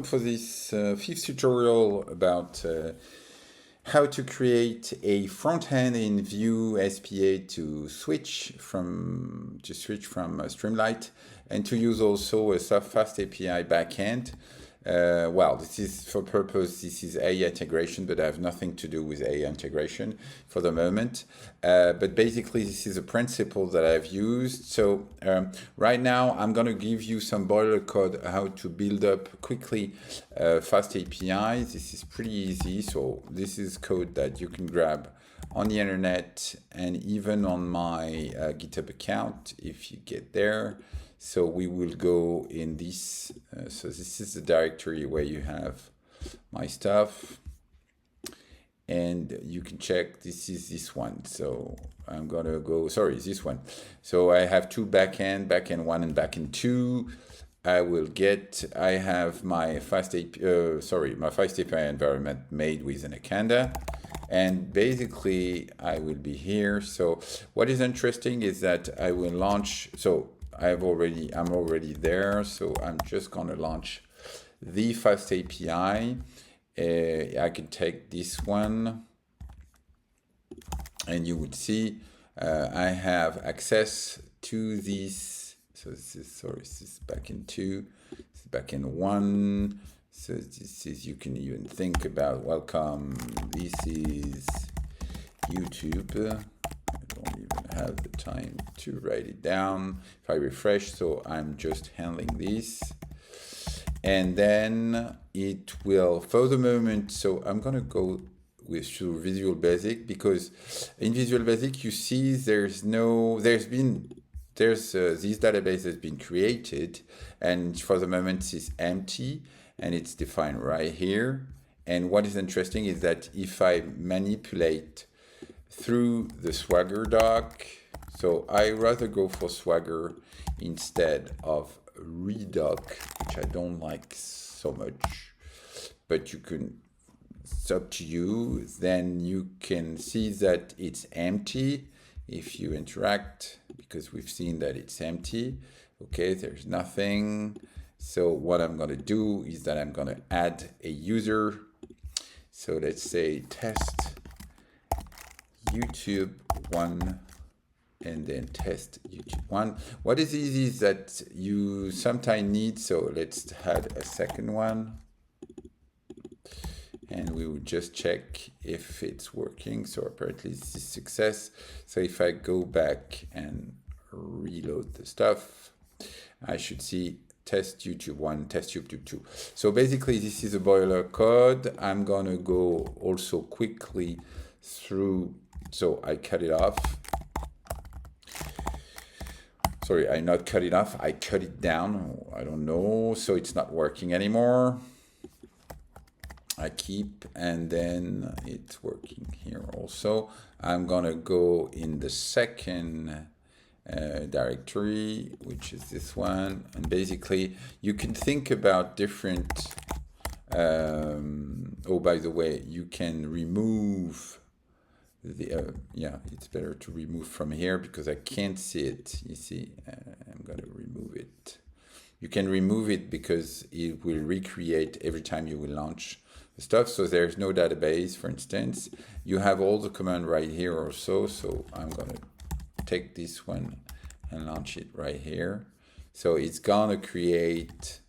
welcome for this fifth tutorial about how to create a front end in Vue SPA to switch from Streamlit and to use also a FastAPI backend. Well, this is for purpose, this is AI integration, but I have nothing to do with AI integration for the moment. But basically, this is a principle that I've used. So right now, I'm going to give you some boiler code how to build up quickly FastAPI. This is pretty easy. So this is code that you can grab on the internet and even on my GitHub account if you get there. So we will go in this. So this is the directory where you have my stuff. And you can check, this is this one. So I'm going to go, sorry, this one. So I have two backend 1 and backend 2. I have my FastAPI environment made with an Akanda. And basically I will be here. So what is interesting is that I will launch, so I'm already there, so I'm just going to launch the FastAPI. I can take this one, and you would see I have access to this. So this is backend 2, this is backend 1. So this is, you can even think about, welcome, this is YouTube. I don't even have the time to write it down. If I refresh, so I'm just handling this. And then it will, for the moment, so I'm going to go through Visual Basic, because in Visual Basic, you see this database has been created, and for the moment it's empty, and it's defined right here. And what is interesting is that if I manipulate through the Swagger doc, so I rather go for Swagger instead of redoc, which I don't like so much, but you can, it's up to you. Then you can see that it's empty if you interact, because we've seen that it's empty. Okay, there's nothing. So what I'm going to do is that I'm going to add a user. So let's say test YouTube 1 and then test YouTube 1. What is easy is that you sometimes need, so let's add a second one. And we will just check if it's working. So apparently this is success. So if I go back and reload the stuff, I should see test YouTube 1, test YouTube 2. So basically this is a boiler code. I'm gonna go also quickly through, so I cut it off. Sorry, I not cut it off, I cut it down, I don't know, so it's not working anymore. I keep, and then it's working here also. I'm gonna go in the second directory, which is this one, and basically you can think about different, oh, by the way, you can remove the, yeah, it's better to remove from here because I can't see it, you see, I'm gonna remove it. You can remove it because it will recreate every time you will launch the stuff. So there's no database, for instance. You have all the command right here also. So I'm gonna take this one and launch it right here. So it's gonna create,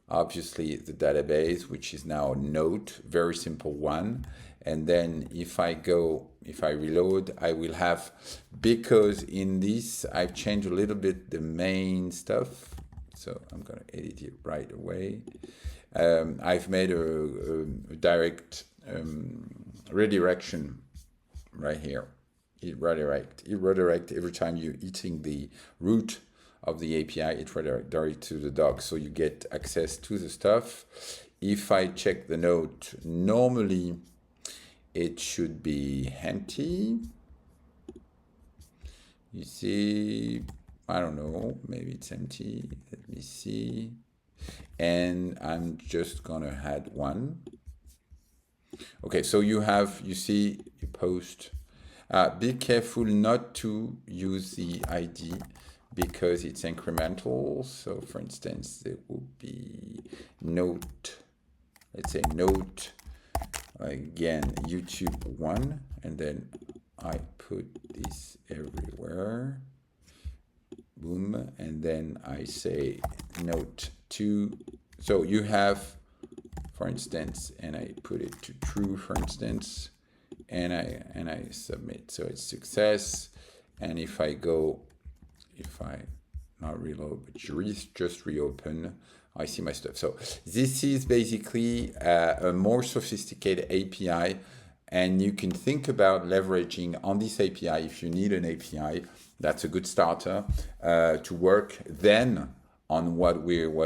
obviously, the database, which is now Note, very simple one. And then if I reload, I will have, because in this, I've changed a little bit the main stuff. So I'm going to edit it right away. I've made a direct redirection right here. It redirect every time you're eating the root of the API, it redirects to the doc, so you get access to the stuff. If I check the note, normally it should be empty. You see, I don't know, maybe it's empty. Let me see. And I'm just gonna add one. Okay, so you see, you post. Be careful not to use the ID because it's incremental. So for instance, there will be note let's say note, again, YouTube 1, and then I put this everywhere. Boom, and then I say note 2. So you have, for instance, and I put it to true, for instance, and I submit. So it's success. And if I not reload, but just reopen, I see my stuff. So this is basically a more sophisticated API, and you can think about leveraging on this API if you need an API. That's a good starter to work then on what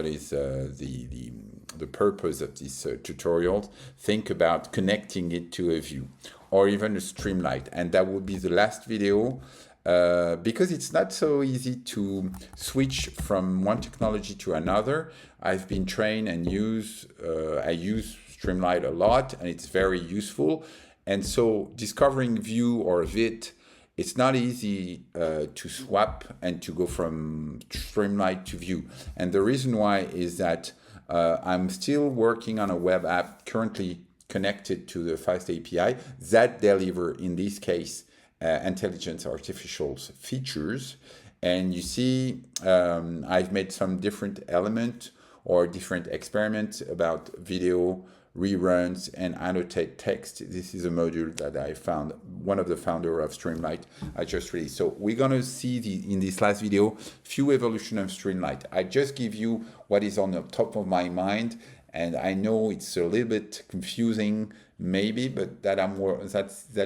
is the purpose of this tutorial. Think about connecting it to a Vue or even a Streamlit, and that would be the last video. Because it's not so easy to switch from one technology to another. I've been trained and I use Streamlit a lot, and it's very useful. And so discovering Vue or Vite, it's not easy to swap and to go from Streamlit to Vue. And the reason why is that I'm still working on a web app currently connected to the FastAPI that deliver, in this case, intelligence artificial features. And you see, I've made some different element or different experiments about video reruns and annotate text. This is a module that I found one of the founder of Streamlit I just released. So we're gonna see in this last video few evolution of Streamlit. I just give you what is on the top of my mind, and I know it's a little bit confusing maybe, but that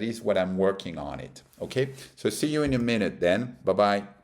is what I'm working on it. Okay, so see you in a minute then. Bye bye.